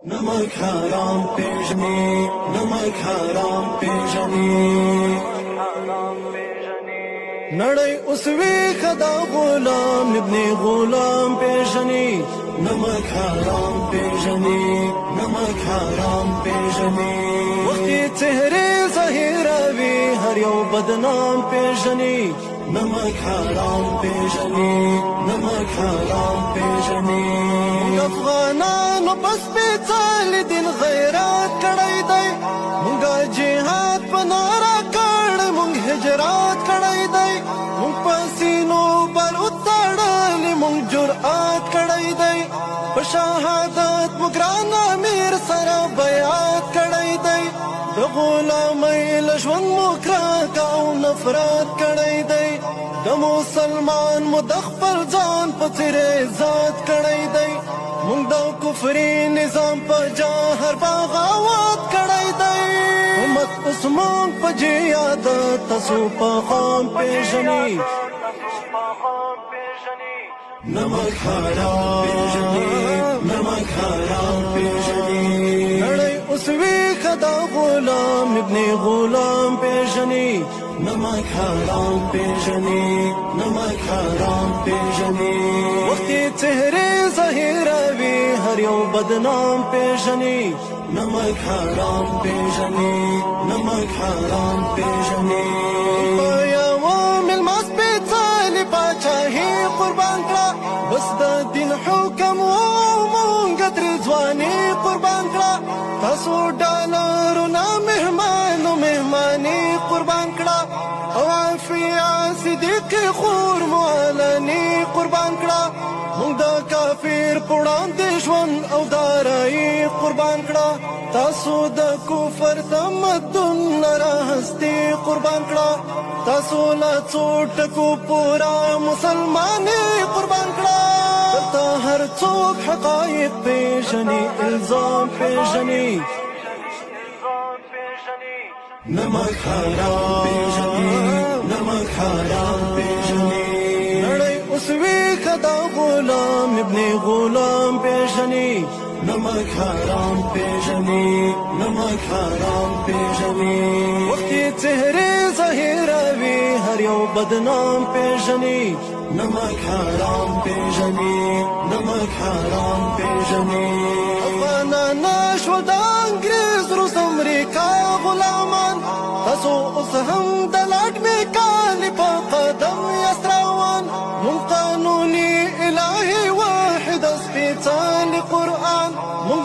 نمک حرام پیژنی، نمک حرام پیژنی. نړۍ اوس ویښه دا غلام ابن غلام پیژني. نمک حرام پیژني، نمک حرام پیژني. وختي څهرې ظاهروي هر یو بدنام پیژني. نمک حرام پیژني، نمک حرام پیژني. افغانانو بس پیڅالې دین غیرات کړی دی. مونږه جهاد په ناره کړ، مونږ هجرات کړی دی. مونږ په سینو بارود تړلې، مونږ جرأت کړی دی. په شهادت مو ګران امیر سره بیعت کړی دی. د غلامۍ له ژوند مو کرکه او نفرت کړی دی. د مسلمان مو د خپل ځان په څېر عزت کړی دی. مونږ د کفري نظام په جهر بغاوت کړی دی. امت اوس مونږ په جهاد تاسو په قام پیژني. نمک حرام پیژني، نمک حرام پیژني. نړۍ اوس ویښه دا غلام ابن غلام پیژني. نمک حرام پیژني، نمک حرام پیژني. وختي څهرې ظاهروي هر یو بدنام پیژني. نمک حرام پیژني، نمک حرام پیژني. په یوه مېلمه سپېڅلې پاچاهي قربان کړه، بس د دین حکم و مونږ ترې ځواني قربان کړه. تاسو ډالرونه مهمانو مهماني قربان کړه، او عافیه صدیق خور معلني قربان کړه. مونږ د کافر په وړاندې ژوند او دارایي قربان کړه. تاسو د کفر تمدن نه هستي قربان کړه. تاسو له څو ټکو پورا مسلماني قربان کړه. دلته هر څوک حقایق پیژني، الزام پیژني. نمک حرام پیژني، نمک حرام پیژني. نړۍ اوس ویښه دا غلام ابن غلام پیژني. نمک حرام پیژني، نمک حرام پیژني. وختي څهرې ظاهروي هر یو بدنام پیژني. نمک حرام پیژني، نمک حرام پیژني. افغانان شول د انګریز روس امریکا غلامان. تاسو اوس هم د لاټ میکالې په قدم یاست روان. مونږ قانوني الهي واحد سپېڅلې قرآن. مونږ